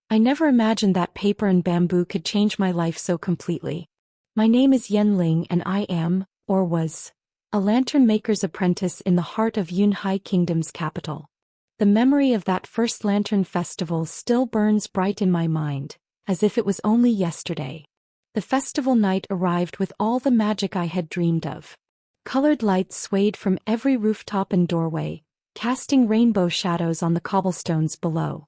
I never imagined that paper and bamboo could change my life so completely. My name is Yan Ling and I am, or was, a lantern maker's apprentice in the heart of Yunhai Kingdom's capital. The memory of that first lantern festival still burns bright in my mind, as if it was only yesterday. The festival night arrived with all the magic I had dreamed of. Colored lights swayed from every rooftop and doorway, casting rainbow shadows on the cobblestones below.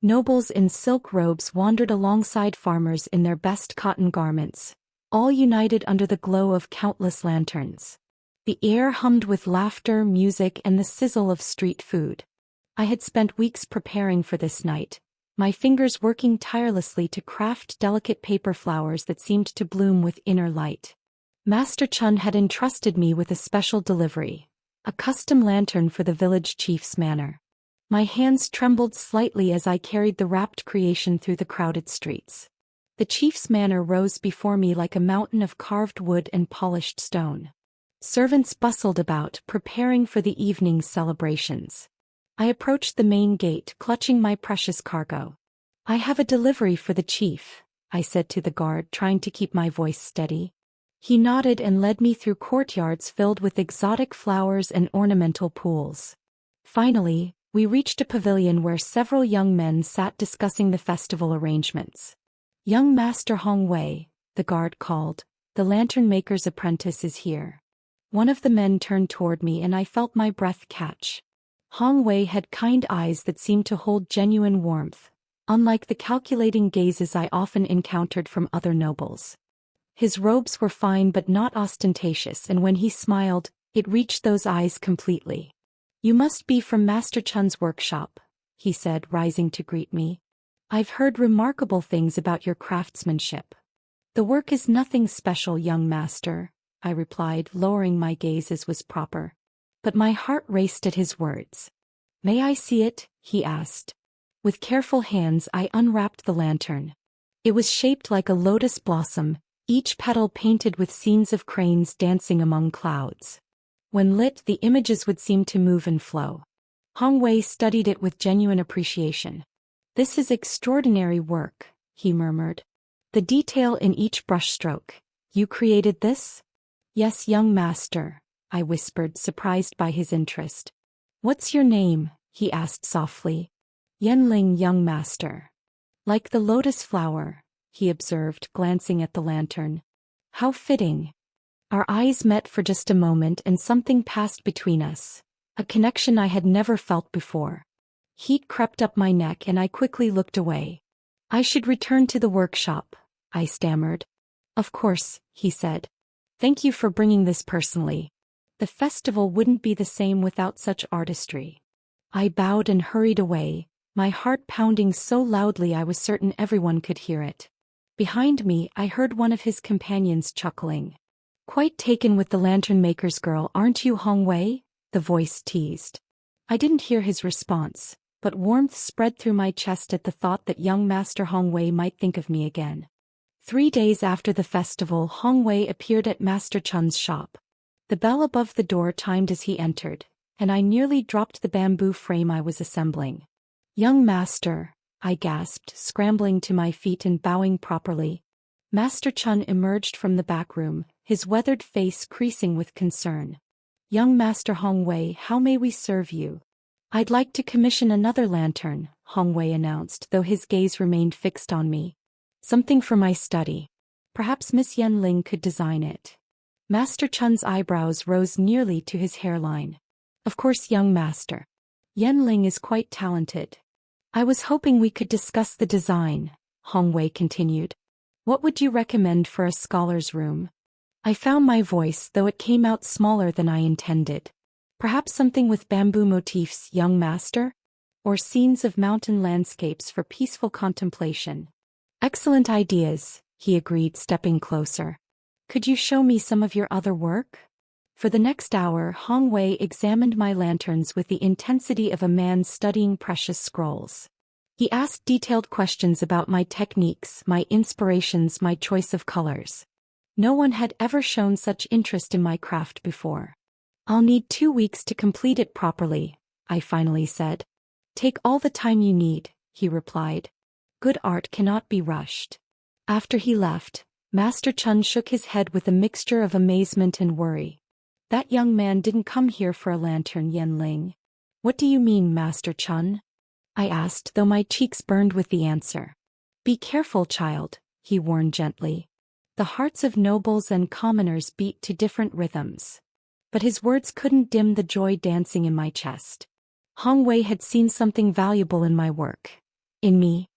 Nobles in silk robes wandered alongside farmers in their best cotton garments, all united under the glow of countless lanterns. The air hummed with laughter, music, and the sizzle of street food. I had spent weeks preparing for this night, my fingers working tirelessly to craft delicate paper flowers that seemed to bloom with inner light. Master Chun had entrusted me with a special delivery, a custom lantern for the village chief's manor. My hands trembled slightly as I carried the wrapped creation through the crowded streets. The chief's manor rose before me like a mountain of carved wood and polished stone. Servants bustled about, preparing for the evening's celebrations. I approached the main gate, clutching my precious cargo. "I have a delivery for the chief," I said to the guard, trying to keep my voice steady. He nodded and led me through courtyards filled with exotic flowers and ornamental pools. Finally, we reached a pavilion where several young men sat discussing the festival arrangements. "Young Master Hong Wei," the guard called, "the lantern maker's apprentice is here." One of the men turned toward me and I felt my breath catch. Hong Wei had kind eyes that seemed to hold genuine warmth, unlike the calculating gazes I often encountered from other nobles. His robes were fine but not ostentatious, and when he smiled, it reached those eyes completely. "You must be from Master Chun's workshop," he said, rising to greet me. "I've heard remarkable things about your craftsmanship." "The work is nothing special, young master," I replied, lowering my gaze as was proper. But my heart raced at his words. "May I see it?" he asked. With careful hands I unwrapped the lantern. It was shaped like a lotus blossom, each petal painted with scenes of cranes dancing among clouds. When lit, the images would seem to move and flow. Hong Wei studied it with genuine appreciation. "This is extraordinary work," he murmured. "The detail in each brushstroke. You created this?" "Yes, young master," I whispered, surprised by his interest. "What's your name?" he asked softly. "Yan Ling, young master." "Like the lotus flower," he observed, glancing at the lantern. "How fitting." Our eyes met for just a moment and something passed between us, a connection I had never felt before. Heat crept up my neck and I quickly looked away. "I should return to the workshop," I stammered. "Of course," he said. "Thank you for bringing this personally. The festival wouldn't be the same without such artistry." I bowed and hurried away, my heart pounding so loudly I was certain everyone could hear it. Behind me, I heard one of his companions chuckling. "Quite taken with the lantern maker's girl, aren't you, Hong Wei?" the voice teased. I didn't hear his response, but warmth spread through my chest at the thought that young Master Hong Wei might think of me again. 3 days after the festival, Hong Wei appeared at Master Chun's shop. The bell above the door chimed as he entered, and I nearly dropped the bamboo frame I was assembling. "Young master," I gasped, scrambling to my feet and bowing properly. Master Chun emerged from the back room, his weathered face creasing with concern. "Young Master Hong Wei, how may we serve you?" "I'd like to commission another lantern," Hong Wei announced, though his gaze remained fixed on me. "Something for my study. Perhaps Miss Yan Ling could design it." Master Chun's eyebrows rose nearly to his hairline. "Of course, young master. Yan Ling is quite talented." "I was hoping we could discuss the design," Hong Wei continued. "What would you recommend for a scholar's room?" I found my voice, though it came out smaller than I intended. "Perhaps something with bamboo motifs, young master? Or scenes of mountain landscapes for peaceful contemplation." "Excellent ideas," he agreed, stepping closer. "Could you show me some of your other work?" For the next hour, Hong Wei examined my lanterns with the intensity of a man studying precious scrolls. He asked detailed questions about my techniques, my inspirations, my choice of colors. No one had ever shown such interest in my craft before. "I'll need 2 weeks to complete it properly," I finally said. "Take all the time you need," he replied. Good art cannot be rushed. After he left, Master Chun shook his head with a mixture of amazement and worry. That young man didn't come here for a lantern, Yan Ling. What do you mean, Master Chun? I asked, though my cheeks burned with the answer. Be careful, child, he warned gently. The hearts of nobles and commoners beat to different rhythms. But his words couldn't dim the joy dancing in my chest. Hong Wei had seen something valuable in my work. In me.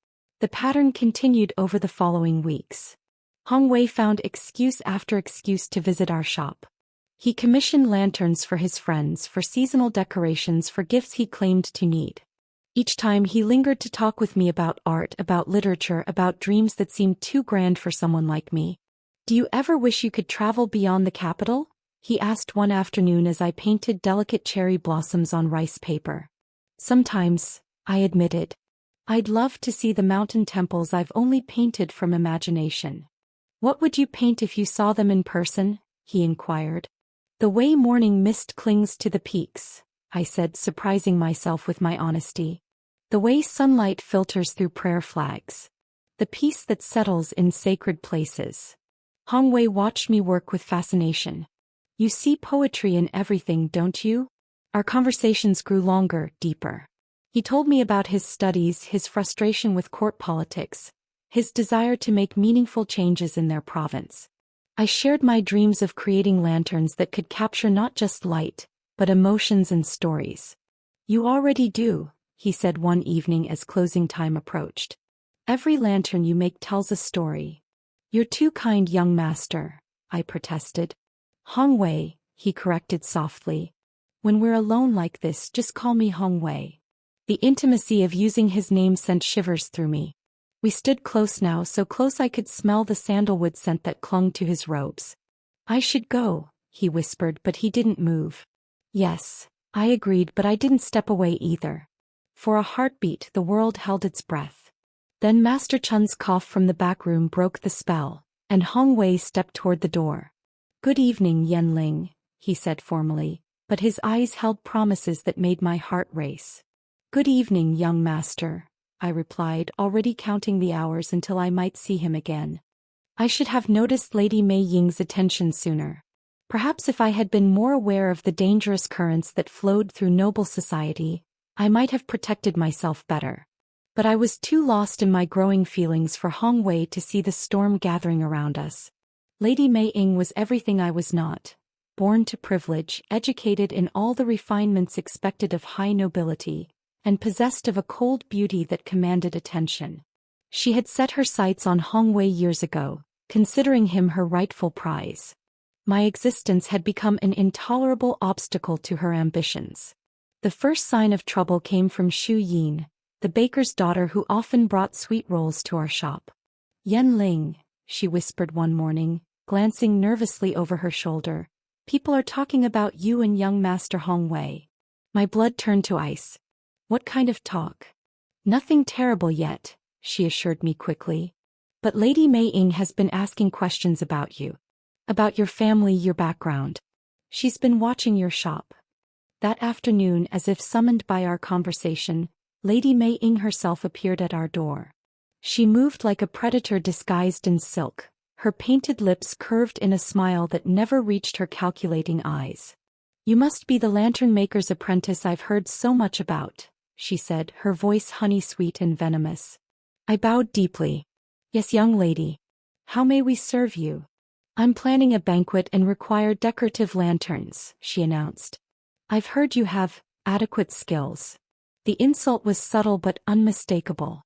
The pattern continued over the following weeks. Hong Wei found excuse after excuse to visit our shop. He commissioned lanterns for his friends, for seasonal decorations, for gifts he claimed to need. Each time he lingered to talk with me about art, about literature, about dreams that seemed too grand for someone like me. Do you ever wish you could travel beyond the capital? He asked one afternoon as I painted delicate cherry blossoms on rice paper. Sometimes, I admitted. I'd love to see the mountain temples I've only painted from imagination. What would you paint if you saw them in person? He inquired. The way morning mist clings to the peaks, I said, surprising myself with my honesty. The way sunlight filters through prayer flags. The peace that settles in sacred places. Hong Wei watched me work with fascination. You see poetry in everything, don't you? Our conversations grew longer, deeper. He told me about his studies, his frustration with court politics, his desire to make meaningful changes in their province. I shared my dreams of creating lanterns that could capture not just light, but emotions and stories. You already do, he said one evening as closing time approached. Every lantern you make tells a story. You're too kind, young master, I protested. Hong Wei, he corrected softly. When we're alone like this, just call me Hong Wei. The intimacy of using his name sent shivers through me. We stood close now, so close I could smell the sandalwood scent that clung to his robes. I should go, he whispered, but he didn't move. Yes, I agreed, but I didn't step away either. For a heartbeat, the world held its breath. Then Master Chun's cough from the back room broke the spell, and Hong Wei stepped toward the door. Good evening, Yan Ling, he said formally, but his eyes held promises that made my heart race. Good evening, young master, I replied, already counting the hours until I might see him again. I should have noticed Lady Mei Ying's attention sooner. Perhaps if I had been more aware of the dangerous currents that flowed through noble society, I might have protected myself better. But I was too lost in my growing feelings for Hong Wei to see the storm gathering around us. Lady Mei Ying was everything I was not. Born to privilege, educated in all the refinements expected of high nobility, and possessed of a cold beauty that commanded attention. She had set her sights on Hong Wei years ago, considering him her rightful prize. My existence had become an intolerable obstacle to her ambitions. The first sign of trouble came from Xu Yin, the baker's daughter who often brought sweet rolls to our shop. Yan Ling, she whispered one morning, glancing nervously over her shoulder, people are talking about you and young Master Hong Wei. My blood turned to ice. What kind of talk? Nothing terrible yet, she assured me quickly. But Lady Mei Ying has been asking questions about you. About your family, your background. She's been watching your shop. That afternoon, as if summoned by our conversation, Lady Mei Ying herself appeared at our door. She moved like a predator disguised in silk, her painted lips curved in a smile that never reached her calculating eyes. You must be the lantern maker's apprentice I've heard so much about, she said, her voice honey-sweet and venomous. I bowed deeply. Yes, young lady. How may we serve you? I'm planning a banquet and require decorative lanterns, she announced. I've heard you have adequate skills. The insult was subtle but unmistakable.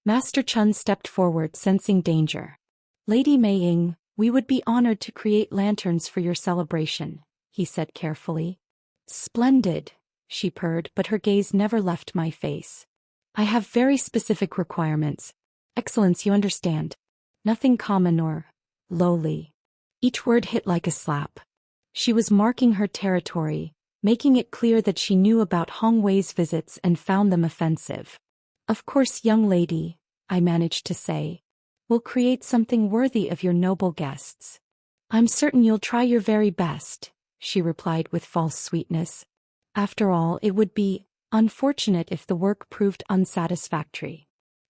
Master Chun stepped forward, sensing danger. Lady Mei Ying, we would be honored to create lanterns for your celebration, he said carefully. Splendid, she purred, but her gaze never left my face. I have very specific requirements. Excellence, you understand. Nothing common or lowly. Each word hit like a slap. She was marking her territory, making it clear that she knew about Hong Wei's visits and found them offensive. Of course, young lady, I managed to say. We'll create something worthy of your noble guests. I'm certain you'll try your very best, she replied with false sweetness. After all, it would be unfortunate if the work proved unsatisfactory.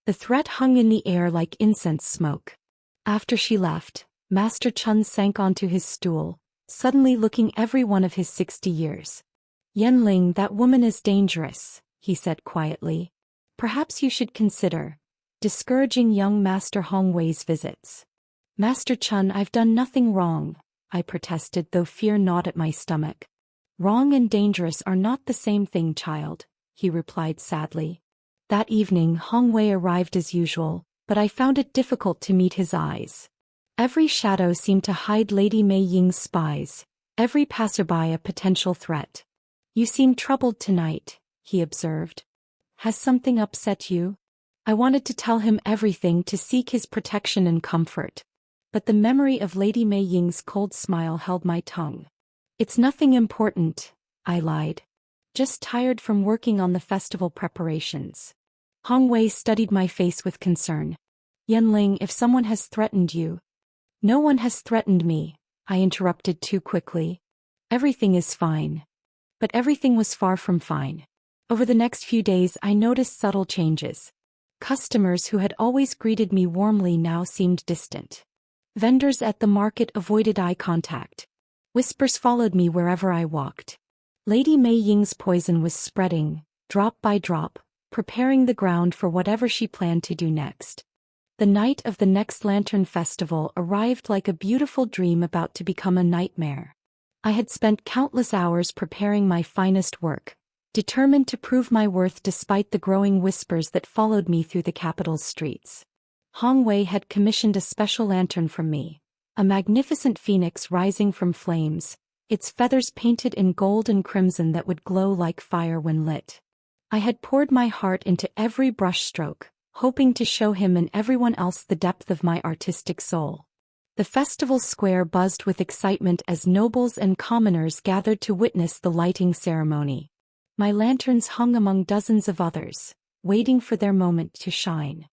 The threat hung in the air like incense smoke. After she left, Master Chun sank onto his stool, suddenly looking every one of his 60 years. Yan Ling, that woman is dangerous, he said quietly. Perhaps you should consider discouraging young Master Hong Wei's visits. Master Chun, I've done nothing wrong, I protested, though fear gnawed at my stomach. Wrong and dangerous are not the same thing, child, he replied sadly. That evening Hong Wei arrived as usual, but I found it difficult to meet his eyes. Every shadow seemed to hide Lady Mei Ying's spies, every passerby a potential threat. You seem troubled tonight, he observed. Has something upset you? I wanted to tell him everything to seek his protection and comfort. But the memory of Lady Mei Ying's cold smile held my tongue. It's nothing important, I lied. Just tired from working on the festival preparations. Hong Wei studied my face with concern. Yan Ling, if someone has threatened you. No one has threatened me, I interrupted too quickly. Everything is fine. But everything was far from fine. Over the next few days I noticed subtle changes. Customers who had always greeted me warmly now seemed distant. Vendors at the market avoided eye contact. Whispers followed me wherever I walked. Lady Mei Ying's poison was spreading, drop by drop, preparing the ground for whatever she planned to do next. The night of the next lantern festival arrived like a beautiful dream about to become a nightmare. I had spent countless hours preparing my finest work, determined to prove my worth despite the growing whispers that followed me through the capital's streets. Hong Wei had commissioned a special lantern from me, a magnificent phoenix rising from flames, its feathers painted in gold and crimson that would glow like fire when lit. I had poured my heart into every brushstroke, hoping to show him and everyone else the depth of my artistic soul. The festival square buzzed with excitement as nobles and commoners gathered to witness the lighting ceremony. My lanterns hung among dozens of others, waiting for their moment to shine.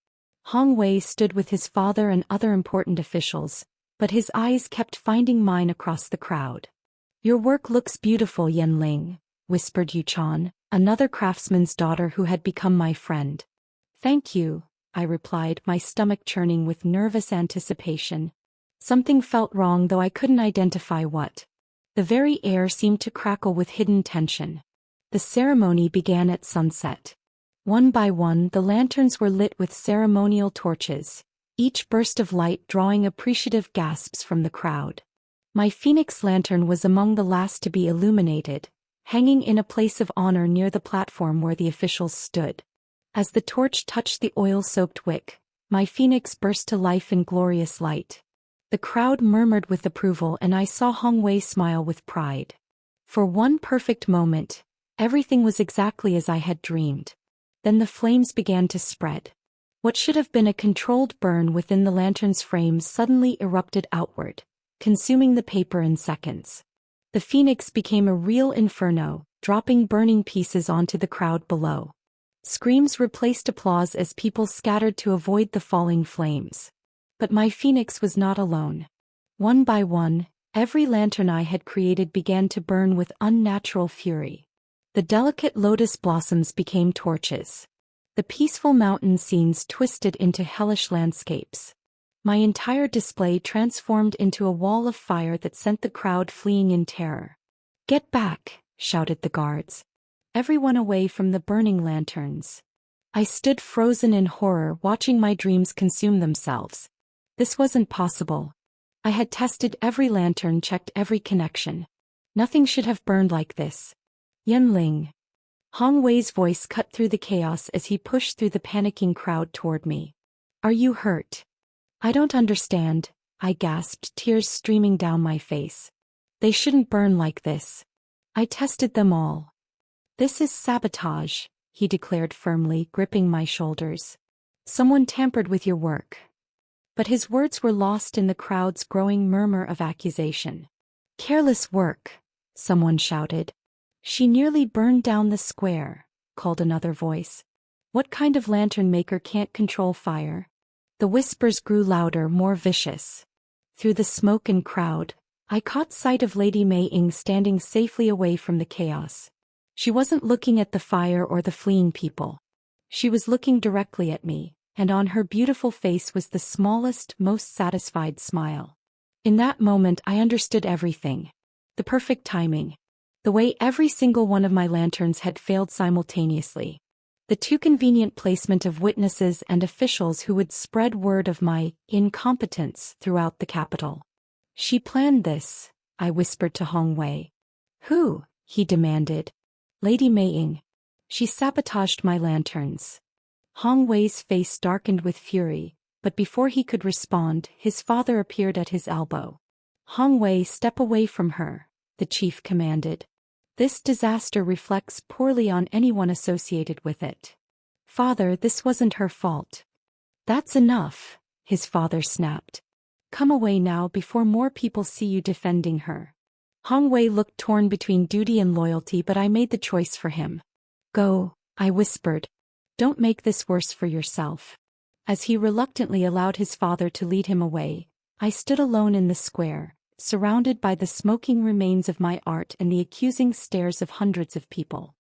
Hong Wei stood with his father and other important officials, but his eyes kept finding mine across the crowd. Your work looks beautiful, Yan Ling, whispered Yuchan, another craftsman's daughter who had become my friend. Thank you, I replied, my stomach churning with nervous anticipation. Something felt wrong, though I couldn't identify what. The very air seemed to crackle with hidden tension. The ceremony began at sunset. One by one the lanterns were lit with ceremonial torches, each burst of light drawing appreciative gasps from the crowd. My phoenix lantern was among the last to be illuminated, hanging in a place of honor near the platform where the officials stood. As the torch touched the oil-soaked wick, my phoenix burst to life in glorious light. The crowd murmured with approval and I saw Hong Wei smile with pride. For one perfect moment, everything was exactly as I had dreamed. Then the flames began to spread. What should have been a controlled burn within the lantern's frames suddenly erupted outward, consuming the paper in seconds. The phoenix became a real inferno, dropping burning pieces onto the crowd below. Screams replaced applause as people scattered to avoid the falling flames. But my phoenix was not alone. One by one, every lantern I had created began to burn with unnatural fury. The delicate lotus blossoms became torches. The peaceful mountain scenes twisted into hellish landscapes. My entire display transformed into a wall of fire that sent the crowd fleeing in terror. "Get back!" shouted the guards. Everyone away from the burning lanterns. I stood frozen in horror, watching my dreams consume themselves. This wasn't possible. I had tested every lantern, checked every connection. Nothing should have burned like this. Yan Ling. Hong Wei's voice cut through the chaos as he pushed through the panicking crowd toward me. Are you hurt? I don't understand, I gasped, tears streaming down my face. They shouldn't burn like this. I tested them all. This is sabotage, he declared firmly, gripping my shoulders. Someone tampered with your work. But his words were lost in the crowd's growing murmur of accusation. Careless work, someone shouted. She nearly burned down the square, called another voice. What kind of lantern maker can't control fire? The whispers grew louder, more vicious. Through the smoke and crowd, I caught sight of Lady Mei Ying standing safely away from the chaos. She wasn't looking at the fire or the fleeing people. She was looking directly at me, and on her beautiful face was the smallest, most satisfied smile. In that moment I understood everything. The perfect timing. The way every single one of my lanterns had failed simultaneously. The too convenient placement of witnesses and officials who would spread word of my incompetence throughout the capital. She planned this, I whispered to Hong Wei. Who? He demanded. Lady Mei Ying. She sabotaged my lanterns. Hong Wei's face darkened with fury, but before he could respond, his father appeared at his elbow. Hong Wei, step away from her, the chief commanded. This disaster reflects poorly on anyone associated with it. Father, this wasn't her fault. That's enough, his father snapped. Come away now before more people see you defending her. Hong Wei looked torn between duty and loyalty, but I made the choice for him. Go, I whispered. Don't make this worse for yourself. As he reluctantly allowed his father to lead him away, I stood alone in the square, surrounded by the smoking remains of my art and the accusing stares of hundreds of people.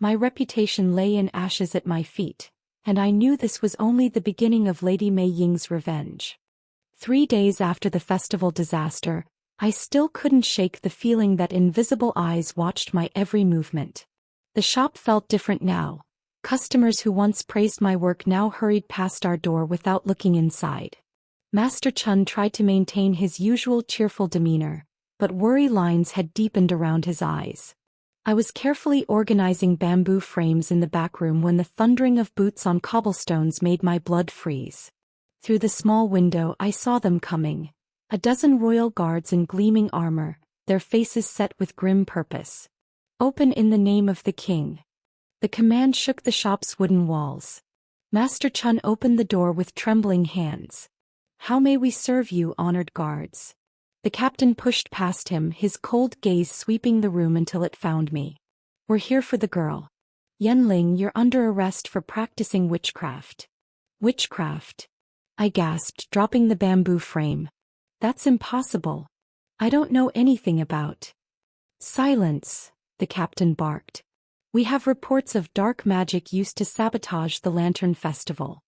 My reputation lay in ashes at my feet, and I knew this was only the beginning of Lady Mei Ying's revenge. 3 days after the festival disaster, I still couldn't shake the feeling that invisible eyes watched my every movement. The shop felt different now. Customers who once praised my work now hurried past our door without looking inside. Master Chun tried to maintain his usual cheerful demeanor, but worry lines had deepened around his eyes. I was carefully organizing bamboo frames in the back room when the thundering of boots on cobblestones made my blood freeze. Through the small window I saw them coming, a dozen royal guards in gleaming armor, their faces set with grim purpose. Open in the name of the king. The command shook the shop's wooden walls. Master Chun opened the door with trembling hands. How may we serve you, honored guards? The captain pushed past him, his cold gaze sweeping the room until it found me. We're here for the girl. Yan Ling, you're under arrest for practicing witchcraft. Witchcraft? I gasped, dropping the bamboo frame. That's impossible. I don't know anything about. Silence, the captain barked. We have reports of dark magic used to sabotage the Lantern Festival.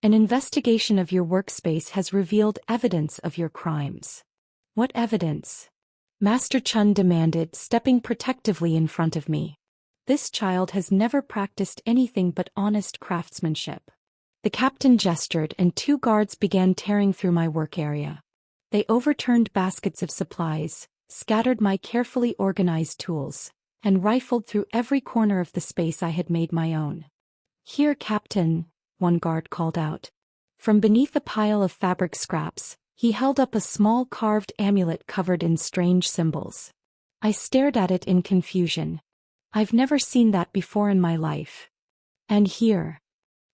An investigation of your workspace has revealed evidence of your crimes. What evidence? Master Chun demanded, stepping protectively in front of me. This child has never practiced anything but honest craftsmanship. The captain gestured and 2 guards began tearing through my work area. They overturned baskets of supplies, scattered my carefully organized tools, and rifled through every corner of the space I had made my own. Here, Captain, one guard called out. From beneath a pile of fabric scraps, he held up a small carved amulet covered in strange symbols. I stared at it in confusion. I've never seen that before in my life. And here.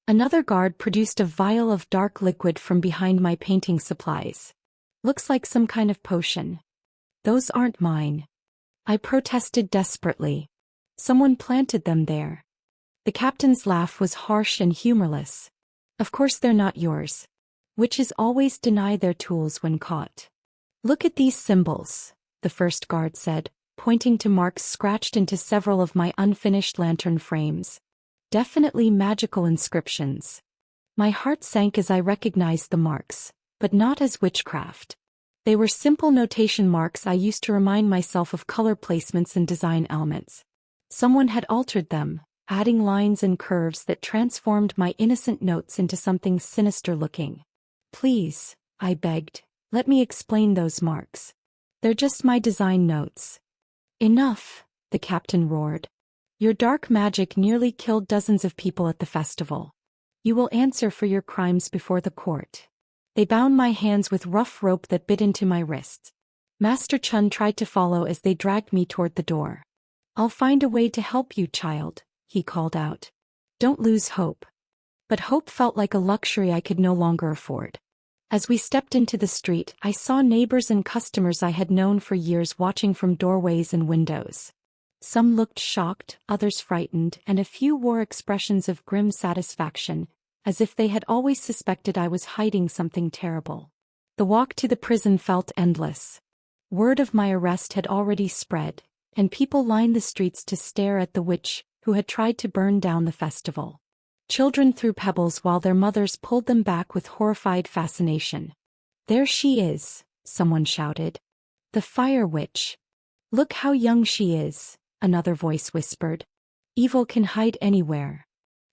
Another guard produced a vial of dark liquid from behind my painting supplies. Looks like some kind of potion. Those aren't mine. I protested desperately. Someone planted them there. The captain's laugh was harsh and humorless. Of course they're not yours. Witches always deny their tools when caught. Look at these symbols, the first guard said, pointing to marks scratched into several of my unfinished lantern frames. Definitely magical inscriptions. My heart sank as I recognized the marks, but not as witchcraft. They were simple notation marks I used to remind myself of color placements and design elements. Someone had altered them, adding lines and curves that transformed my innocent notes into something sinister-looking. Please, I begged, let me explain those marks. They're just my design notes. Enough, the captain roared. Your dark magic nearly killed dozens of people at the festival. You will answer for your crimes before the court. They bound my hands with rough rope that bit into my wrists. Master Chun tried to follow as they dragged me toward the door. I'll find a way to help you, child, he called out. Don't lose hope. But hope felt like a luxury I could no longer afford. As we stepped into the street, I saw neighbors and customers I had known for years watching from doorways and windows. Some looked shocked, others frightened, and a few wore expressions of grim satisfaction, as if they had always suspected I was hiding something terrible. The walk to the prison felt endless. Word of my arrest had already spread, and people lined the streets to stare at the witch who had tried to burn down the festival. Children threw pebbles while their mothers pulled them back with horrified fascination. "There she is," someone shouted. "The fire witch. Look how young she is," another voice whispered. "Evil can hide anywhere."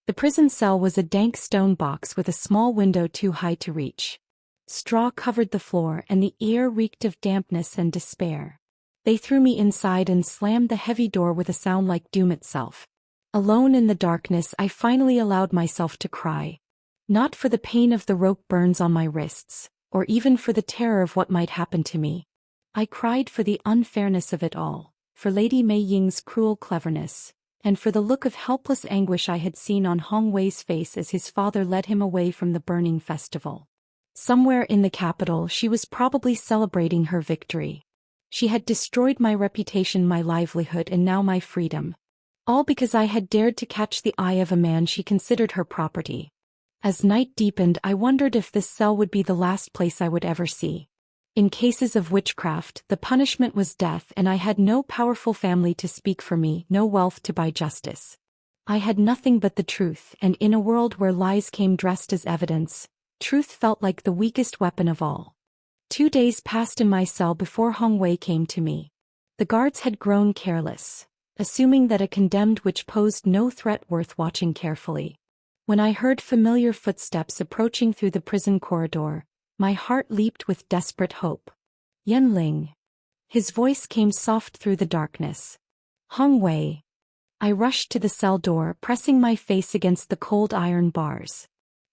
The prison cell was a dank stone box with a small window too high to reach. Straw covered the floor and the air reeked of dampness and despair. They threw me inside and slammed the heavy door with a sound like doom itself. Alone in the darkness, I finally allowed myself to cry. Not for the pain of the rope burns on my wrists, or even for the terror of what might happen to me. I cried for the unfairness of it all, for Lady Mei Ying's cruel cleverness, and for the look of helpless anguish I had seen on Hong Wei's face as his father led him away from the burning festival. Somewhere in the capital, she was probably celebrating her victory. She had destroyed my reputation, my livelihood, and now my freedom. All because I had dared to catch the eye of a man she considered her property. As night deepened, I wondered if this cell would be the last place I would ever see. In cases of witchcraft, the punishment was death, and I had no powerful family to speak for me, no wealth to buy justice. I had nothing but the truth, and in a world where lies came dressed as evidence, truth felt like the weakest weapon of all. 2 days passed in my cell before Hong Wei came to me. The guards had grown careless, assuming that a condemned witch posed no threat worth watching carefully. When I heard familiar footsteps approaching through the prison corridor, my heart leaped with desperate hope. "Yan Ling." His voice came soft through the darkness. "Hong Wei." I rushed to the cell door, pressing my face against the cold iron bars.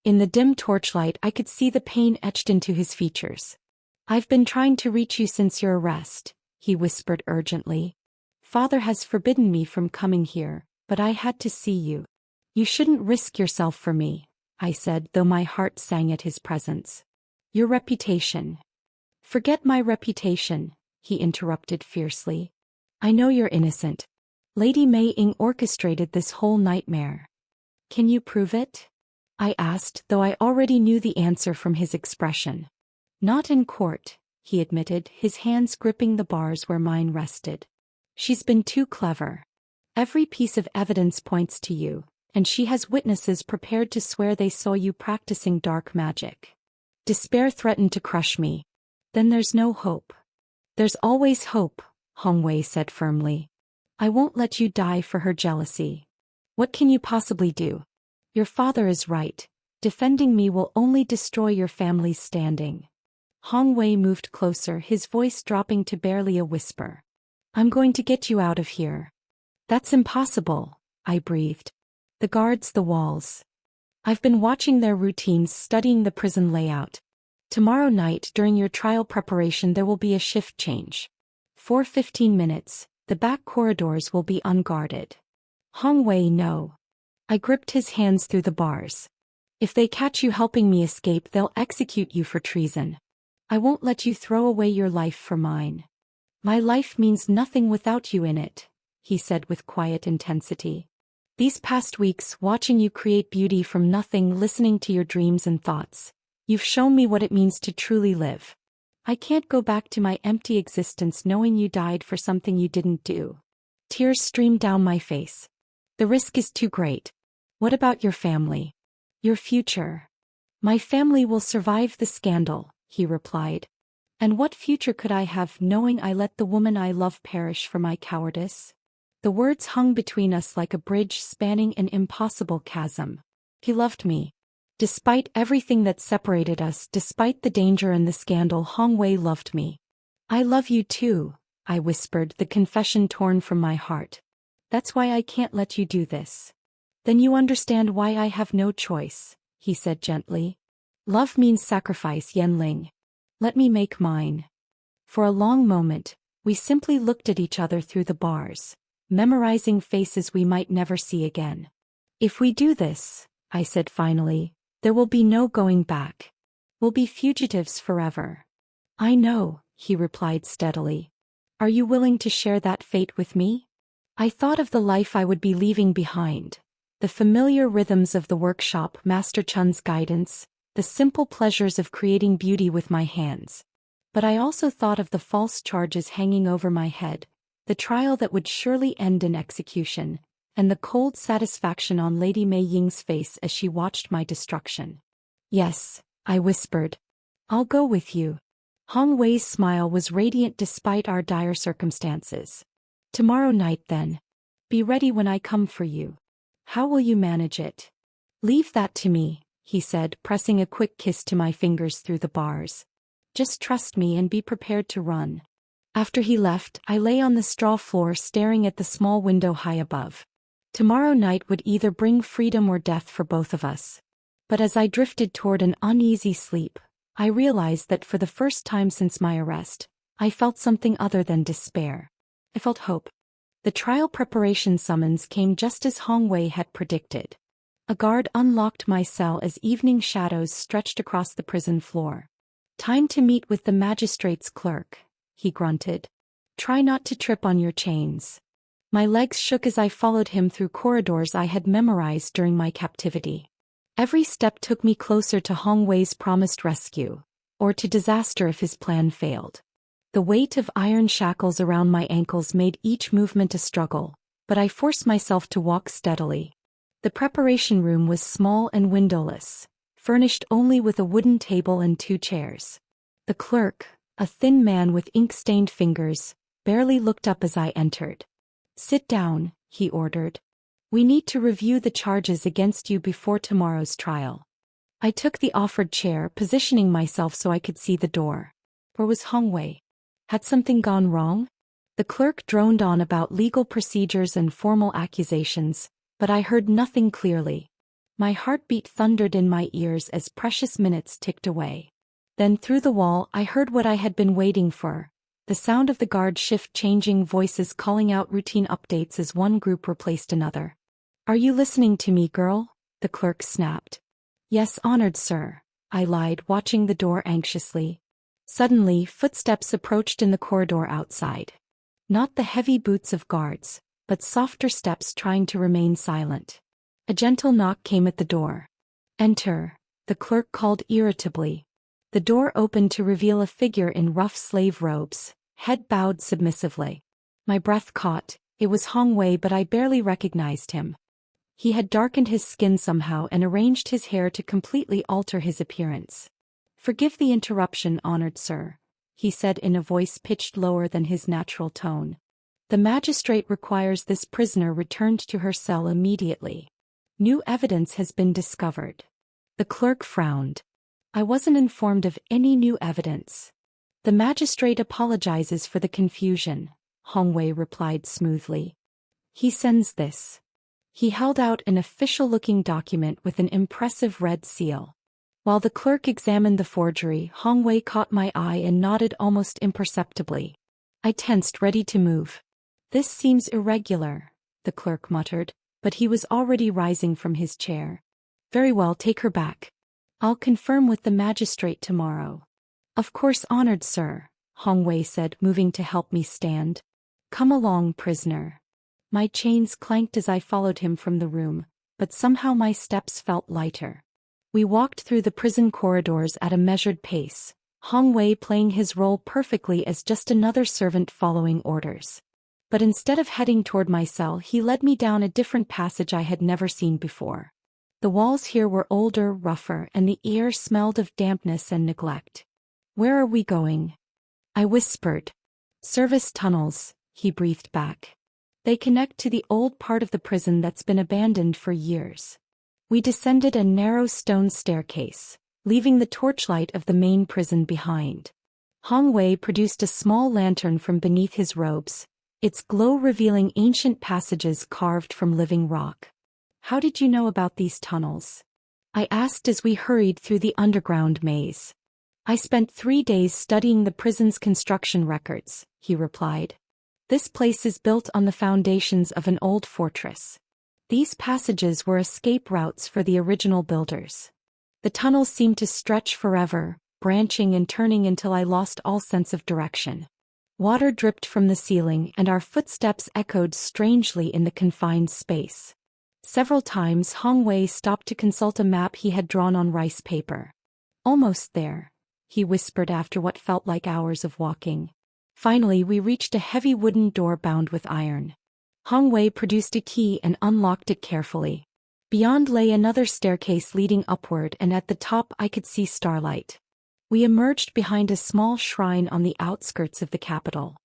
In the dim torchlight, I could see the pain etched into his features. "I've been trying to reach you since your arrest," he whispered urgently. "Father has forbidden me from coming here, but I had to see you." "You shouldn't risk yourself for me," I said, though my heart sang at his presence. "Your reputation." "Forget my reputation," he interrupted fiercely. "I know you're innocent. Lady Mei Ying orchestrated this whole nightmare." "Can you prove it?" I asked, though I already knew the answer from his expression. "Not in court," he admitted, his hands gripping the bars where mine rested. "She's been too clever. Every piece of evidence points to you, and she has witnesses prepared to swear they saw you practicing dark magic." Despair threatened to crush me. "Then there's no hope." "There's always hope," Hong Wei said firmly. "I won't let you die for her jealousy. What can you possibly do? Your father is right. Defending me will only destroy your family's standing." Hong Wei moved closer, his voice dropping to barely a whisper. "I'm going to get you out of here." "That's impossible," I breathed. "The guards, the walls. I've been watching their routines, studying the prison layout. Tomorrow night, during your trial preparation, there will be a shift change. For 15 minutes, the back corridors will be unguarded." "Hong Wei, no." I gripped his hands through the bars. "If they catch you helping me escape, they'll execute you for treason. I won't let you throw away your life for mine." "My life means nothing without you in it," he said with quiet intensity. "These past weeks, watching you create beauty from nothing, listening to your dreams and thoughts, you've shown me what it means to truly live. I can't go back to my empty existence knowing you died for something you didn't do." Tears streamed down my face. "The risk is too great." "What about your family? Your future?" "My family will survive the scandal," he replied. "And what future could I have knowing I let the woman I love perish for my cowardice?" The words hung between us like a bridge spanning an impossible chasm. He loved me. Despite everything that separated us, despite the danger and the scandal, Hong Wei loved me. "I love you too," I whispered, the confession torn from my heart. "That's why I can't let you do this." "Then you understand why I have no choice," he said gently. "Love means sacrifice, Yan Ling. Let me make mine." For a long moment, we simply looked at each other through the bars, memorizing faces we might never see again. "If we do this," I said finally, "there will be no going back. We'll be fugitives forever." "I know," he replied steadily. "Are you willing to share that fate with me?" I thought of the life I would be leaving behind. The familiar rhythms of the workshop, Master Chun's guidance, the simple pleasures of creating beauty with my hands. But I also thought of the false charges hanging over my head, the trial that would surely end in execution, and the cold satisfaction on Lady Mei Ying's face as she watched my destruction. "Yes," I whispered. "I'll go with you." Hong Wei's smile was radiant despite our dire circumstances. "Tomorrow night then. Be ready when I come for you. How will you manage it?" "Leave that to me," he said, pressing a quick kiss to my fingers through the bars. "Just trust me and be prepared to run." After he left, I lay on the straw floor staring at the small window high above. Tomorrow night would either bring freedom or death for both of us. But as I drifted toward an uneasy sleep, I realized that for the first time since my arrest, I felt something other than despair. I felt hope. The trial preparation summons came just as Hong Wei had predicted. A guard unlocked my cell as evening shadows stretched across the prison floor. "Time to meet with the magistrate's clerk," he grunted. "Try not to trip on your chains." My legs shook as I followed him through corridors I had memorized during my captivity. Every step took me closer to Hong Wei's promised rescue, or to disaster if his plan failed. The weight of iron shackles around my ankles made each movement a struggle, but I forced myself to walk steadily. The preparation room was small and windowless, furnished only with a wooden table and 2 chairs. The clerk, a thin man with ink-stained fingers, barely looked up as I entered. "Sit down," he ordered. "We need to review the charges against you before tomorrow's trial." I took the offered chair, positioning myself so I could see the door. Where was Hong Wei? Had something gone wrong? The clerk droned on about legal procedures and formal accusations, but I heard nothing clearly. My heartbeat thundered in my ears as precious minutes ticked away. Then through the wall I heard what I had been waiting for. The sound of the guard shift changing voices calling out routine updates as one group replaced another. "Are you listening to me, girl?" the clerk snapped. "Yes, honored sir," I lied, watching the door anxiously. Suddenly, footsteps approached in the corridor outside. Not the heavy boots of guards, but softer steps trying to remain silent. A gentle knock came at the door. "Enter," the clerk called irritably. The door opened to reveal a figure in rough slave robes, head bowed submissively. My breath caught. It was Hong Wei, but I barely recognized him. He had darkened his skin somehow and arranged his hair to completely alter his appearance. "Forgive the interruption, honored sir," he said in a voice pitched lower than his natural tone. "The magistrate requires this prisoner returned to her cell immediately. New evidence has been discovered." The clerk frowned. "I wasn't informed of any new evidence." "The magistrate apologizes for the confusion," Hong Wei replied smoothly. "He sends this." He held out an official-looking document with an impressive red seal. While the clerk examined the forgery, Hong Wei caught my eye and nodded almost imperceptibly. I tensed, ready to move. "This seems irregular," the clerk muttered, but he was already rising from his chair. "Very well, take her back. I'll confirm with the magistrate tomorrow." "Of course, honored sir," Hong Wei said, moving to help me stand. "Come along, prisoner." My chains clanked as I followed him from the room, but somehow my steps felt lighter. We walked through the prison corridors at a measured pace, Hong Wei playing his role perfectly as just another servant following orders. But instead of heading toward my cell, he led me down a different passage I had never seen before. The walls here were older, rougher, and the air smelled of dampness and neglect. "Where are we going?" I whispered. "Service tunnels," he breathed back. "They connect to the old part of the prison that's been abandoned for years." We descended a narrow stone staircase, leaving the torchlight of the main prison behind. Hong Wei produced a small lantern from beneath his robes, its glow revealing ancient passages carved from living rock. "How did you know about these tunnels?" I asked as we hurried through the underground maze. "I spent 3 days studying the prison's construction records," he replied. "This place is built on the foundations of an old fortress. These passages were escape routes for the original builders. The tunnels seemed to stretch forever, branching and turning until I lost all sense of direction. Water dripped from the ceiling and our footsteps echoed strangely in the confined space. Several times Hong Wei stopped to consult a map he had drawn on rice paper. "Almost there," he whispered after what felt like hours of walking. Finally we reached a heavy wooden door bound with iron. Hong Wei produced a key and unlocked it carefully. Beyond lay another staircase leading upward, and at the top I could see starlight. We emerged behind a small shrine on the outskirts of the capital.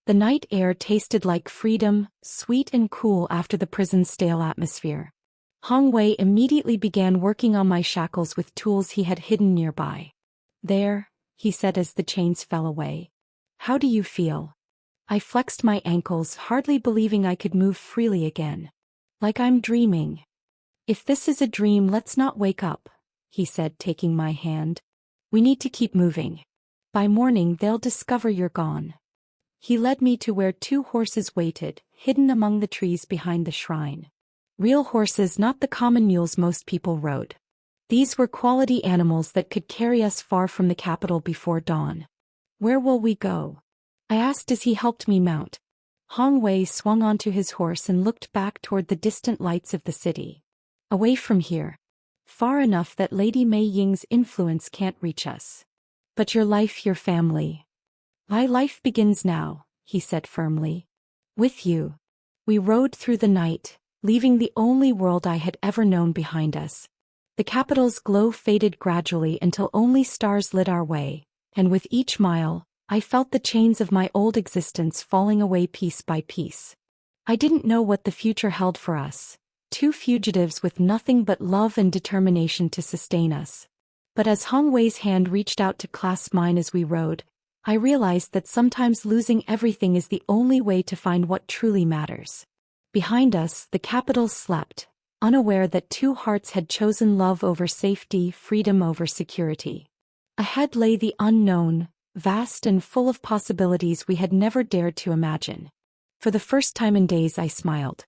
The night air tasted like freedom, sweet and cool after the prison's stale atmosphere. Hong Wei immediately began working on my shackles with tools he had hidden nearby. "There," he said as the chains fell away. "How do you feel?" I flexed my ankles, hardly believing I could move freely again. "Like I'm dreaming." "If this is a dream, let's not wake up," he said, taking my hand. "We need to keep moving. By morning they'll discover you're gone." He led me to where 2 horses waited, hidden among the trees behind the shrine. Real horses, not the common mules most people rode. These were quality animals that could carry us far from the capital before dawn. "Where will we go?" I asked as he helped me mount. Hong Wei swung onto his horse and looked back toward the distant lights of the city. "Away from here. Far enough that Lady Mei Ying's influence can't reach us." "But your life, your family." "My life begins now," he said firmly. "With you." We rode through the night, leaving the only world I had ever known behind us. The capital's glow faded gradually until only stars lit our way, and with each mile, I felt the chains of my old existence falling away piece by piece. I didn't know what the future held for us, 2 fugitives with nothing but love and determination to sustain us. But as Hong Wei's hand reached out to clasp mine as we rode, I realized that sometimes losing everything is the only way to find what truly matters. Behind us, the capital slept, unaware that 2 hearts had chosen love over safety, freedom over security. Ahead lay the unknown, vast and full of possibilities we had never dared to imagine. For the first time in days I smiled.